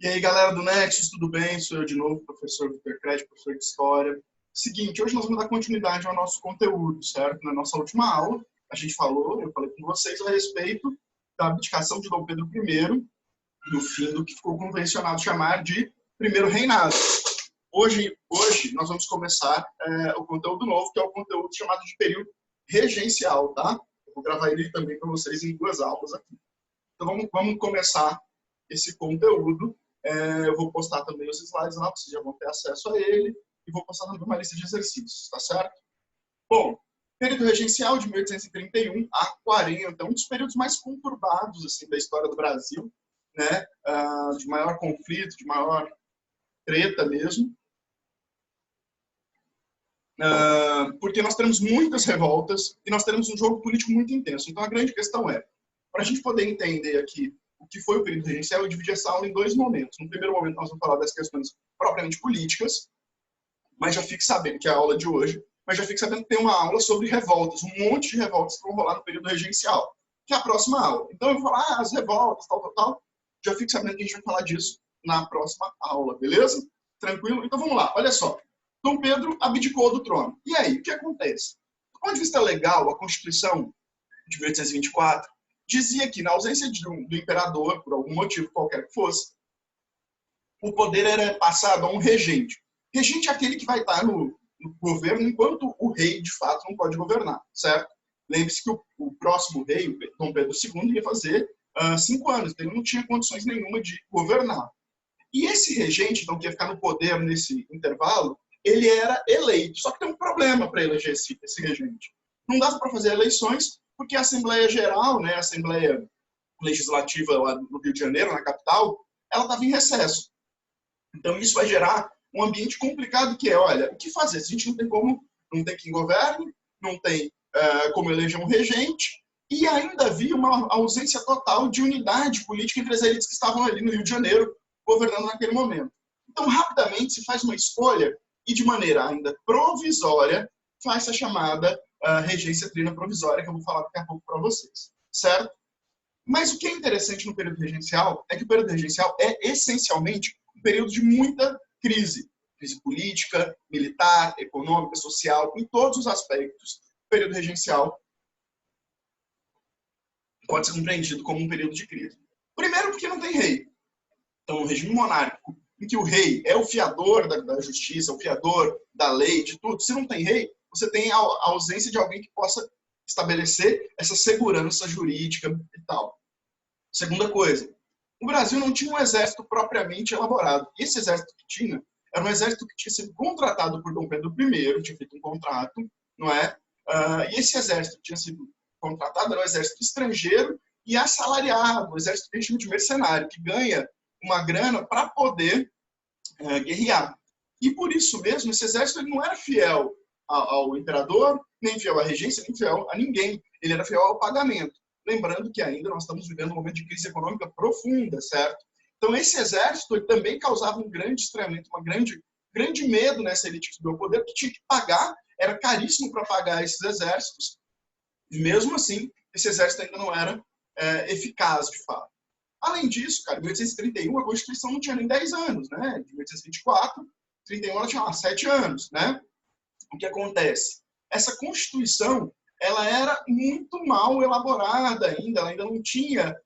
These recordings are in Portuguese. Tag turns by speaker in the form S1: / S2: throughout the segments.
S1: E aí, galera do Nexus, tudo bem? Sou eu de novo, professor Vitor Cred, professor de História. Seguinte, hoje nós vamos dar continuidade ao nosso conteúdo, certo? Na nossa última aula, eu falei com vocês a respeito da abdicação de Dom Pedro I e o fim do que ficou convencionado chamar de Primeiro Reinado. Hoje nós vamos começar o conteúdo novo, que é o conteúdo chamado de período regencial, tá? Eu vou gravar ele também para vocês em 2 aulas aqui. Então vamos começar esse conteúdo. Eu vou postar também os slides lá, vocês já vão ter acesso a ele, e vou postar também uma lista de exercícios, tá certo? Bom, período regencial de 1831 a 40, um dos períodos mais conturbados assim, da história do Brasil, né? De maior conflito, de maior treta mesmo, porque nós temos muitas revoltas e nós temos um jogo político muito intenso. Então a grande questão é, para a gente poder entender aqui o que foi o período regencial, eu dividi essa aula em 2 momentos. No primeiro momento, nós vamos falar das questões propriamente políticas, mas já fique sabendo que é a aula de hoje, mas já fique sabendo que tem uma aula sobre revoltas, um monte de revoltas que vão rolar no período regencial, que é a próxima aula. Então, eu vou falar as revoltas, tal. Já fique sabendo que a gente vai falar disso na próxima aula, beleza? Tranquilo? Então, vamos lá. Olha só. Dom Pedro abdicou do trono. E aí, o que acontece? Do ponto de vista legal, a Constituição de 1824 dizia que, na ausência do imperador, por algum motivo qualquer que fosse, o poder era passado a um regente. Regente é aquele que vai estar no governo enquanto o rei, de fato, não pode governar, certo? Lembre-se que o próximo rei, o Dom Pedro II, ia fazer 5 anos, então ele não tinha condições nenhuma de governar. E esse regente, então, que ia ficar no poder nesse intervalo, ele era eleito. Só que tem um problema para eleger esse regente. Não dava para fazer eleições, porque a Assembleia Geral, né, a Assembleia Legislativa lá no Rio de Janeiro, na capital, ela estava em recesso. Então isso vai gerar um ambiente complicado que é, olha, o que fazer? Se a gente não tem quem governe, não tem como eleger um regente, e ainda havia uma ausência total de unidade política entre as elites que estavam ali no Rio de Janeiro, governando naquele momento. Então, rapidamente, se faz uma escolha e, de maneira ainda provisória, faz a chamada regência trina provisória, que eu vou falar daqui a pouco para vocês, certo? Mas o que é interessante no período regencial é que o período regencial é, essencialmente, um período de muita crise. Crise política, militar, econômica, social, em todos os aspectos. O período regencial pode ser compreendido como um período de crise. Primeiro porque não tem rei. Então, um regime monárquico, em que o rei é o fiador da justiça, o fiador da lei, de tudo. Se não tem rei, você tem a ausência de alguém que possa estabelecer essa segurança jurídica e tal. Segunda coisa, o Brasil não tinha um exército propriamente elaborado. E esse exército que tinha era um exército que tinha sido contratado por Dom Pedro I, tinha feito um contrato, não é? E esse exército que tinha sido contratado era um exército estrangeiro e assalariado, um exército que chama de mercenário, que ganha uma grana para poder guerrear. E por isso mesmo, esse exército ele não era fiel ao imperador, nem fiel à regência, nem fiel a ninguém. Ele era fiel ao pagamento. Lembrando que ainda nós estamos vivendo um momento de crise econômica profunda, certo? Então, esse exército ele também causava um grande estranhamento, um grande medo nessa elite que subiu ao poder, que tinha que pagar, era caríssimo para pagar esses exércitos, e mesmo assim, esse exército ainda não era eficaz, de fato. Além disso, cara, em 1831, a Constituição não tinha nem 10 anos, né? De 1824, 31 ela tinha 7 anos, né? O que acontece? Essa Constituição, ela era muito mal elaborada ainda, ela ainda não tinha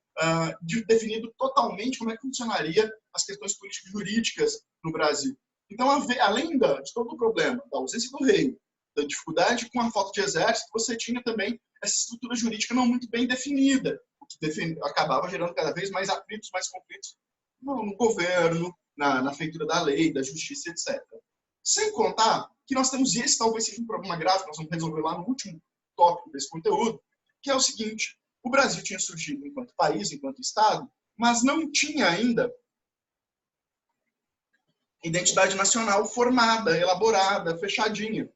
S1: definido totalmente como é que funcionaria as questões político-jurídicas no Brasil. Então, além de todo o problema da ausência do rei, da dificuldade com a falta de exército, você tinha também essa estrutura jurídica não muito bem definida, o que acabava gerando cada vez mais atritos, mais conflitos no governo, na feitura da lei, da justiça, etc. Sem contar que nós temos, e esse talvez seja um problema grave, que nós vamos resolver lá no último tópico desse conteúdo, que é o seguinte: o Brasil tinha surgido enquanto país, enquanto Estado, mas não tinha ainda identidade nacional formada, elaborada, fechadinha.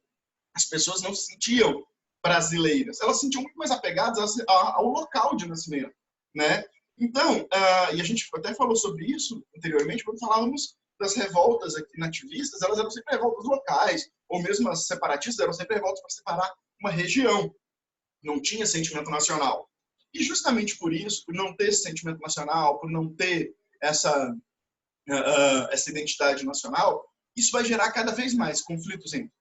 S1: As pessoas não se sentiam brasileiras, elas se sentiam muito mais apegadas ao local de nascimento, né? Então, e a gente até falou sobre isso anteriormente, quando falávamos das revoltas aqui nativistas, elas eram sempre revoltas locais, ou mesmo as separatistas eram sempre revoltas para separar uma região. Não tinha sentimento nacional. E justamente por isso, por não ter esse sentimento nacional, por não ter essa essa identidade nacional, isso vai gerar cada vez mais conflitos entre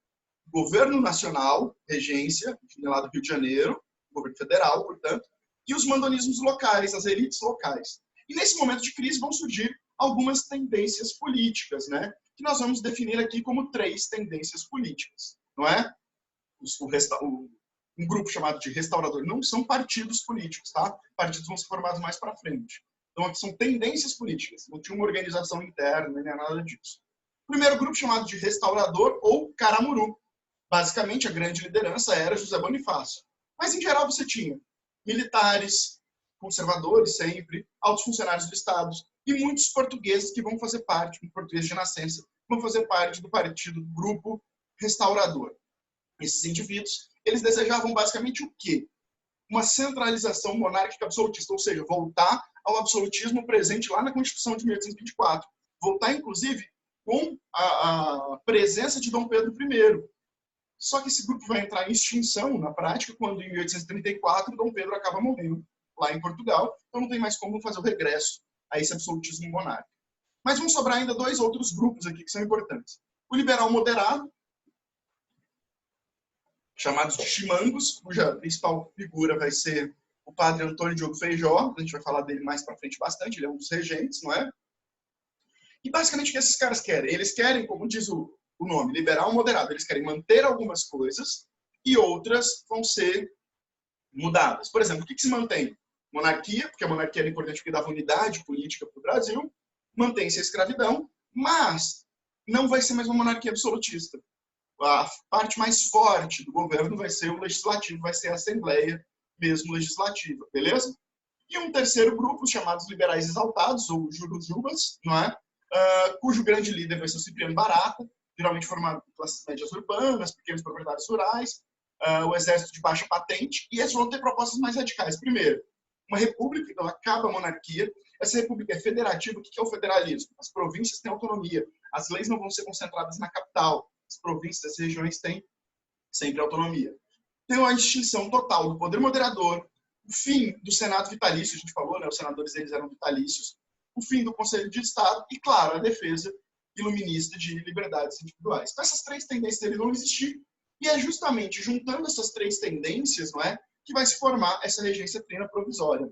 S1: governo nacional, regência, lá do Rio de Janeiro, governo federal, portanto, e os mandonismos locais, as elites locais. E nesse momento de crise vão surgir algumas tendências políticas, né? Que nós vamos definir aqui como 3 tendências políticas, não é? Um grupo chamado de restaurador não são partidos políticos, tá? Partidos vão ser formados mais para frente. Então, aqui são tendências políticas, não tinha uma organização interna, nem nada disso. O primeiro grupo chamado de restaurador ou caramuru. Basicamente, a grande liderança era José Bonifácio. Mas, em geral, você tinha militares, conservadores sempre, altos funcionários do Estado e muitos portugueses que vão fazer parte, portugueses de nascença, vão fazer parte do partido, do grupo restaurador. Esses indivíduos, eles desejavam basicamente o quê? Uma centralização monárquica absolutista, ou seja, voltar ao absolutismo presente lá na Constituição de 1824. Voltar, inclusive, com a presença de Dom Pedro I. Só que esse grupo vai entrar em extinção na prática quando, em 1834, Dom Pedro acaba morrendo lá em Portugal. Então não tem mais como fazer o regresso a esse absolutismo monárquico. Mas vão sobrar ainda 2 outros grupos aqui que são importantes. O liberal moderado, chamados de chimangos, cuja principal figura vai ser o padre Antônio Diogo Feijó. A gente vai falar dele mais para frente bastante, ele é um dos regentes, não é? E basicamente o que esses caras querem? Eles querem, como diz o nome, liberal moderado, eles querem manter algumas coisas e outras vão ser mudadas. Por exemplo, o que se mantém? Monarquia, porque a monarquia era importante porque dava unidade política para o Brasil, mantém-se a escravidão, mas não vai ser mais uma monarquia absolutista. A parte mais forte do governo vai ser o legislativo, vai ser a Assembleia mesmo legislativa, beleza? E um terceiro grupo, os chamados liberais exaltados, ou jurujubas, não é? Cujo grande líder vai ser o Cipriano Barata, geralmente formado por classes médias urbanas, pequenos proprietários rurais, o exército de baixa patente, e esses vão ter propostas mais radicais. Primeiro, uma república, então acaba a monarquia. Essa república é federativa. O que é o federalismo? As províncias têm autonomia. As leis não vão ser concentradas na capital. As províncias, as regiões têm sempre autonomia. Tem uma extinção total do poder moderador, o fim do Senado vitalício, a gente falou, né? Os senadores eles eram vitalícios, o fim do Conselho de Estado e, claro, a defesa iluminista de liberdades individuais. Então, essas 3 tendências eles vão existir e é justamente juntando essas 3 tendências, não é, que vai se formar essa regência trina provisória.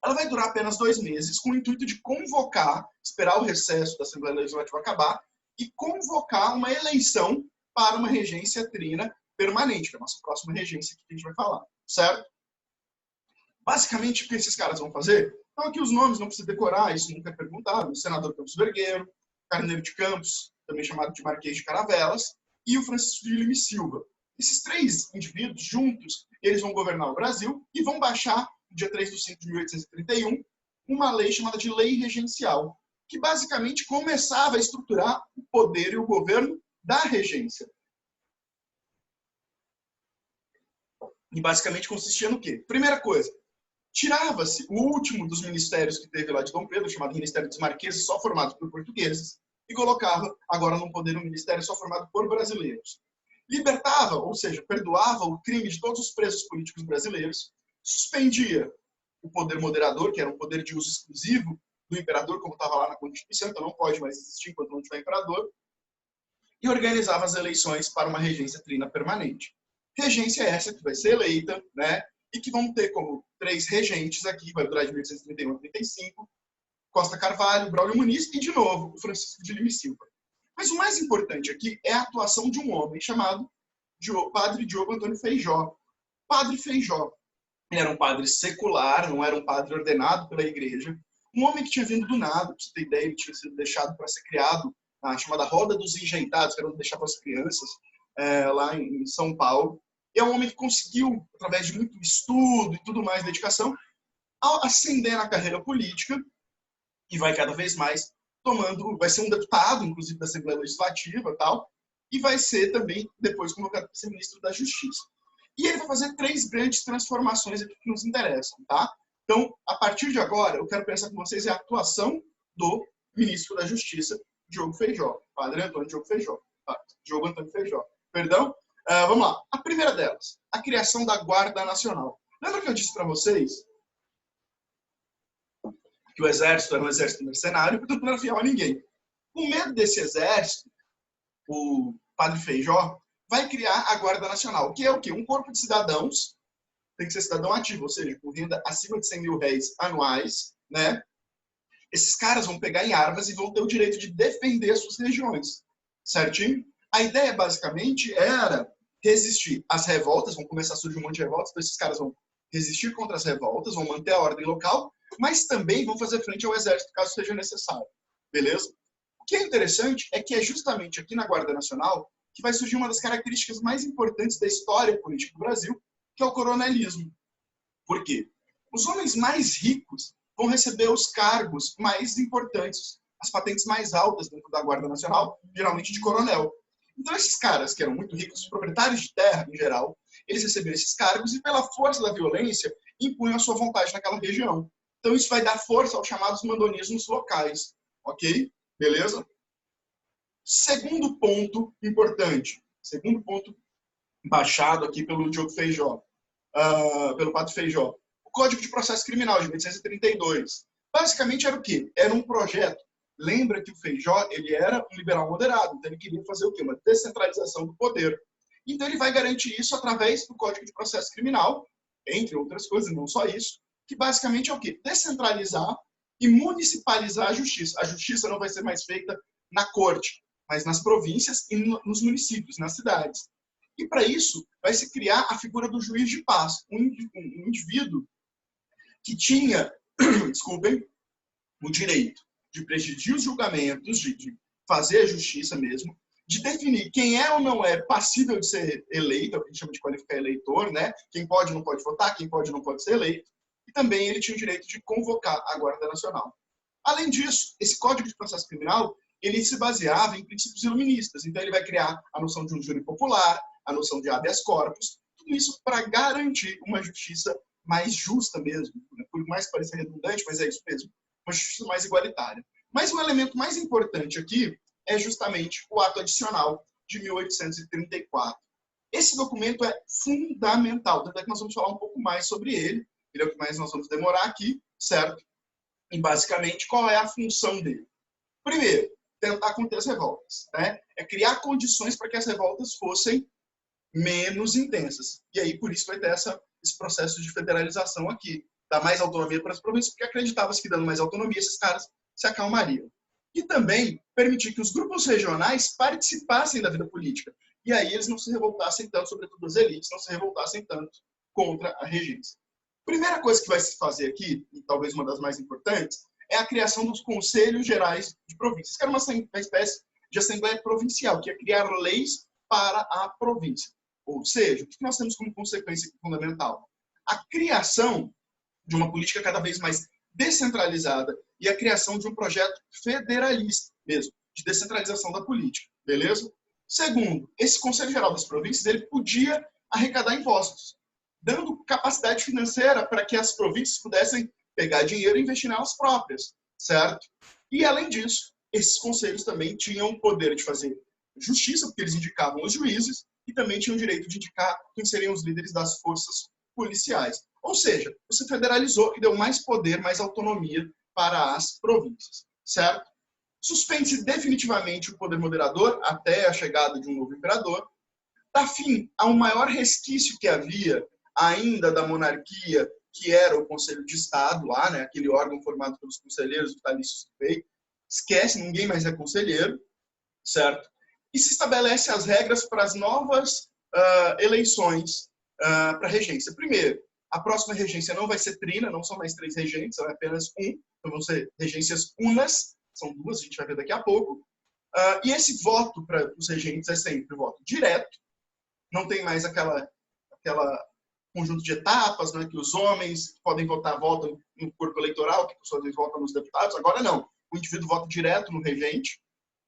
S1: Ela vai durar apenas 2 meses, com o intuito de convocar, esperar o recesso da Assembleia Legislativa acabar, e convocar uma eleição para uma regência trina permanente, que é a nossa próxima regência que a gente vai falar, certo? Basicamente, o que esses caras vão fazer? Então, aqui os nomes, não precisa decorar, isso nunca é perguntado. O senador Campos Vergueiro, Carneiro de Campos, também chamado de Marquês de Caravelas, e o Francisco de Lima e Silva. Esses 3 indivíduos, juntos, eles vão governar o Brasil e vão baixar, no dia 3 de 5 de 1831, uma lei chamada de Lei Regencial, que basicamente começava a estruturar o poder e o governo da regência. E basicamente consistia no quê? Primeira coisa, tirava-se o último dos ministérios que teve lá de Dom Pedro, chamado Ministério dos Marqueses, só formado por portugueses, e colocava agora no poder um ministério só formado por brasileiros. Libertava, ou seja, perdoava o crime de todos os presos políticos brasileiros, suspendia o poder moderador, que era um poder de uso exclusivo do imperador, como estava lá na Constituição, então não pode mais existir enquanto não tiver imperador, e organizava as eleições para uma regência trina permanente. Regência essa que vai ser eleita, né, e que vão ter como 3 regentes aqui, vai durar de 1831 a 35, Costa Carvalho, Braulio Muniz e, de novo, o Francisco de Lima e Silva. Mas o mais importante aqui é a atuação de um homem chamado Padre Diogo Antônio Feijó. Padre Feijó. Ele era um padre secular, não era um padre ordenado pela igreja. Um homem que tinha vindo do nada, para você ter ideia, ele tinha sido deixado para ser criado na chamada Roda dos Enjeitados, que era onde deixava as crianças, lá em São Paulo. E é um homem que conseguiu, através de muito estudo e tudo mais, dedicação, ascender na carreira política e vai cada vez mais vai ser um deputado, inclusive, da Assembleia Legislativa e tal, e vai ser também, depois, convocado para ser ministro da Justiça. E ele vai fazer 3 grandes transformações aqui que nos interessam, tá? Então, a partir de agora, eu quero pensar com vocês a atuação do ministro da Justiça, Diogo Feijó, Padre Antônio Diogo Feijó. Diogo Antônio Feijó. Perdão? Vamos lá. A primeira delas, a criação da Guarda Nacional. Lembra que eu disse para vocês que o exército era um exército mercenário, portanto não era fiel a ninguém. Com medo desse exército, o padre Feijó vai criar a Guarda Nacional, que é o quê? Um corpo de cidadãos, tem que ser cidadão ativo, ou seja, com renda acima de 100 mil réis anuais, né? Esses caras vão pegar em armas e vão ter o direito de defender suas regiões, certinho? A ideia, basicamente, era resistir às revoltas, vão começar a surgir um monte de revoltas, então esses caras vão resistir contra as revoltas, vão manter a ordem local, mas também vão fazer frente ao exército, caso seja necessário, beleza? O que é interessante é que é justamente aqui na Guarda Nacional que vai surgir uma das características mais importantes da história política do Brasil, que é o coronelismo. Por quê? Os homens mais ricos vão receber os cargos mais importantes, as patentes mais altas dentro da Guarda Nacional, geralmente de coronel. Então, esses caras, que eram muito ricos, os proprietários de terra, em geral, eles receberam esses cargos e, pela força da violência, impunham a sua vontade naquela região. Então, isso vai dar força aos chamados mandonismos locais. Ok? Beleza? Segundo ponto importante. Segundo ponto baixado aqui pelo Diogo Feijó. Pelo Padre Feijó. O Código de Processo Criminal, de 1832. Basicamente era o quê? Era um projeto. Lembra que o Feijó, ele era um liberal moderado, então ele queria fazer o quê? Uma descentralização do poder. Então ele vai garantir isso através do Código de Processo Criminal, entre outras coisas, não só isso, que basicamente é o quê? Descentralizar e municipalizar a justiça. A justiça não vai ser mais feita na corte, mas nas províncias e nos municípios, nas cidades. E para isso vai se criar a figura do juiz de paz, um indivíduo que tinha, desculpem, o direito de presidir os julgamentos, de fazer a justiça mesmo, de definir quem é ou não é passível de ser eleito, é o que a gente chama de qualificar eleitor, né? Quem pode ou não pode votar, quem pode ou não pode ser eleito. E também ele tinha o direito de convocar a Guarda Nacional. Além disso, esse Código de Processo Criminal, ele se baseava em princípios iluministas. Então ele vai criar a noção de um júri popular, a noção de habeas corpus, tudo isso para garantir uma justiça mais justa mesmo, por mais que pareça redundante, mas é isso mesmo, uma justiça mais igualitária. Mas o elemento mais importante aqui é justamente o ato adicional de 1834. Esse documento é fundamental, tanto é que nós vamos falar um pouco mais sobre ele, ele é o que mais nós vamos demorar aqui, certo? E basicamente, qual é a função dele? Primeiro, tentar conter as revoltas, né? É criar condições para que as revoltas fossem menos intensas. E aí, por isso, vai ter esse processo de federalização aqui. Dar mais autonomia para as províncias, porque acreditava-se que dando mais autonomia, esses caras se acalmariam. E também permitir que os grupos regionais participassem da vida política. E aí eles não se revoltassem tanto, sobretudo as elites, não se revoltassem tanto contra a regência. Primeira coisa que vai se fazer aqui, e talvez uma das mais importantes, é a criação dos Conselhos Gerais de Províncias, que era uma espécie de Assembleia Provincial, que ia criar leis para a província. Ou seja, o que nós temos como consequência fundamental? A criação de uma política cada vez mais descentralizada e a criação de um projeto federalista mesmo, de descentralização da política, beleza? Segundo, esse Conselho Geral das Províncias, ele podia arrecadar impostos, dando capacidade financeira para que as províncias pudessem pegar dinheiro e investir nelas próprias, certo? E, além disso, esses conselhos também tinham o poder de fazer justiça, porque eles indicavam os juízes, e também tinham o direito de indicar quem seriam os líderes das forças policiais. Ou seja, você federalizou e deu mais poder, mais autonomia para as províncias, certo? Suspende-se definitivamente o poder moderador até a chegada de um novo imperador, dá fim a um maior resquício que havia ainda da monarquia, que era o Conselho de Estado lá, né, aquele órgão formado pelos conselheiros vitalícios do rei. Esquece, ninguém mais é conselheiro, certo? E se estabelece as regras para as novas eleições para a regência. Primeiro, a próxima regência não vai ser trina, não são mais 3 regentes, é apenas um, então vão ser regências unas, são 2, a gente vai ver daqui a pouco. E esse voto para os regentes é sempre voto direto, não tem mais aquela conjunto de etapas, né, que os homens podem votar, votam no corpo eleitoral, que por sua vez votam nos deputados. Agora não, o indivíduo vota direto no regente.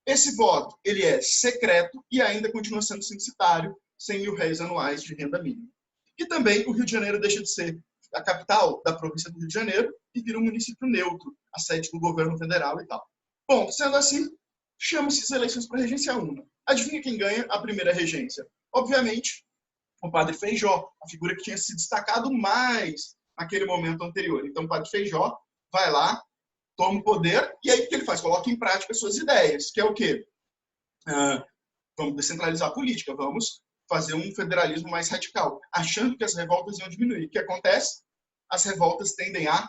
S1: Esse voto ele é secreto e ainda continua sendo censitário, 100 mil réis anuais de renda mínima. E também o Rio de Janeiro deixa de ser a capital da província do Rio de Janeiro e vira um município neutro, a sede do governo federal e tal. Bom, sendo assim, chama-se as eleições para a regência una. Adivinha quem ganha a primeira regência? Obviamente, o padre Feijó, a figura que tinha se destacado mais naquele momento anterior. Então, o padre Feijó vai lá toma o poder, e aí o que ele faz? Coloca em prática as suas ideias, que é o quê? Vamos descentralizar a política, vamos fazer um federalismo mais radical, achando que as revoltas iam diminuir. O que acontece? As revoltas tendem a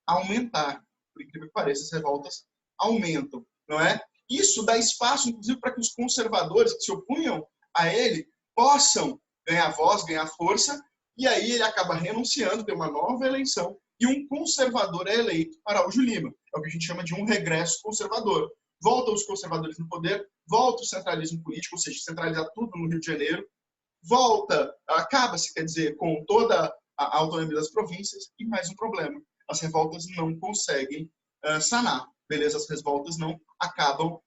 S1: aumentar. Por incrível que pareça, as revoltas aumentam, não é? Isso dá espaço, inclusive, para que os conservadores que se opunham a ele possam ganhar voz, ganhar força, e aí ele acaba renunciando, tem uma nova eleição, e um conservador é eleito, Araújo Lima. É o que a gente chama de um regresso conservador. Voltam os conservadores no poder, volta o centralismo político, ou seja, centralizar tudo no Rio de Janeiro, volta, acaba-se, quer dizer, com toda a autonomia das províncias, e mais um problema, as revoltas não conseguem sanar, beleza? As revoltas não acabam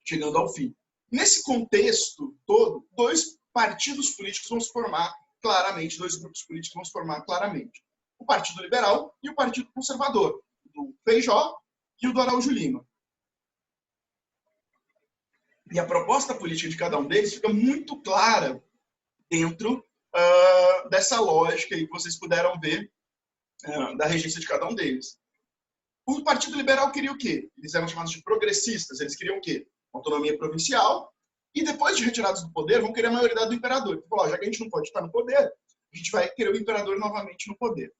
S1: chegando ao fim. Nesse contexto todo, dois partidos políticos vão se formar claramente, dois grupos políticos vão se formar claramente. O Partido Liberal e o Partido Conservador, do Feijó e o do Araújo Lima. E a proposta política de cada um deles fica muito clara dentro dessa lógica aí que vocês puderam ver da regência de cada um deles. O Partido Liberal queria o quê? Eles eram chamados de progressistas. Eles queriam o quê? Autonomia provincial. E depois de retirados do poder, vão querer a maioridade do imperador. Ele falou, já que a gente não pode estar no poder, a gente vai querer o imperador novamente no poder.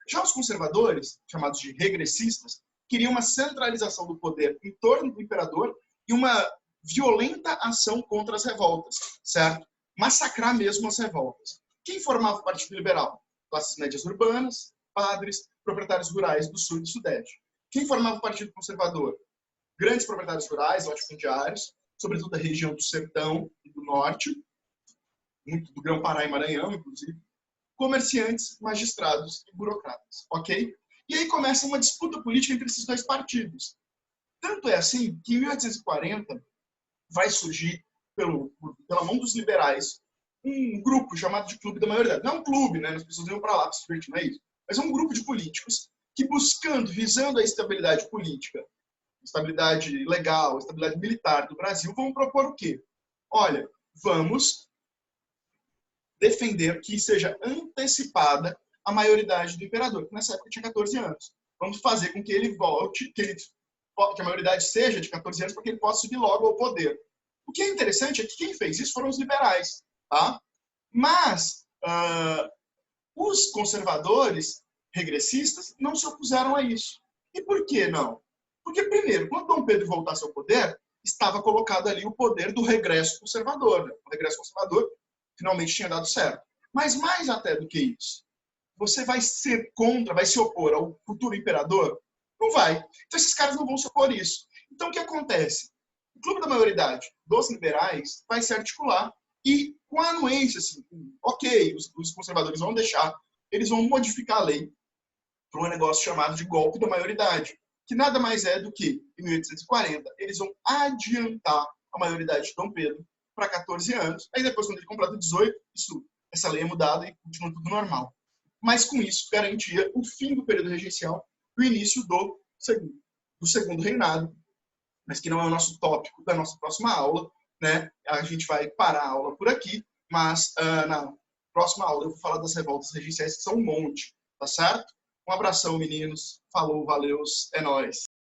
S1: Já os conservadores, chamados de regressistas, queriam uma centralização do poder em torno do imperador e uma violenta ação contra as revoltas, certo? Massacrar mesmo as revoltas. Quem formava o Partido Liberal? Classes médias urbanas, padres, proprietários rurais do sul e do sudeste. Quem formava o Partido Conservador? Grandes proprietários rurais, latifundiários, sobretudo da região do Sertão e do Norte, muito do Grão-Pará e Maranhão, inclusive, comerciantes, magistrados e burocratas, ok? E aí começa uma disputa política entre esses dois partidos. Tanto é assim que em 1840 vai surgir, pela mão dos liberais, um grupo chamado de Clube da Maioridade. Não é um clube, né? As pessoas iam para lá para se divertir, não é isso. Mas é um grupo de políticos que visando a estabilidade política, estabilidade legal, estabilidade militar do Brasil, vão propor o quê? Olha, vamos defender que seja antecipada a maioridade do imperador, que nessa época tinha 14 anos. Vamos fazer com que ele volte, que a maioridade seja de 14 anos, para que ele possa subir logo ao poder. O que é interessante é que quem fez isso foram os liberais. Tá? Mas os conservadores regressistas não se opuseram a isso. E por que não? Porque, primeiro, quando Dom Pedro voltasse ao poder, estava colocado ali o poder do regresso conservador. Né? O regresso conservador finalmente tinha dado certo. Mas mais até do que isso, você vai ser contra, vai se opor ao futuro imperador? Não vai. Então esses caras não vão se opor a isso. Então o que acontece? O clube da maioridade dos liberais vai se articular e com a anuência, assim, ok, os conservadores vão deixar, eles vão modificar a lei para um negócio chamado de golpe da maioridade, que nada mais é do que, em 1840, eles vão adiantar a maioridade de Dom Pedro para 14 anos. Aí depois, quando ele completa 18, essa lei é mudada e continua tudo normal. Mas com isso, garantia o fim do período regencial e o início do segundo reinado, mas que não é o nosso tópico da nossa próxima aula, né? A gente vai parar a aula por aqui, mas na próxima aula eu vou falar das revoltas regenciais, que são um monte, tá certo? Um abração, meninos. Falou, valeu, é nóis.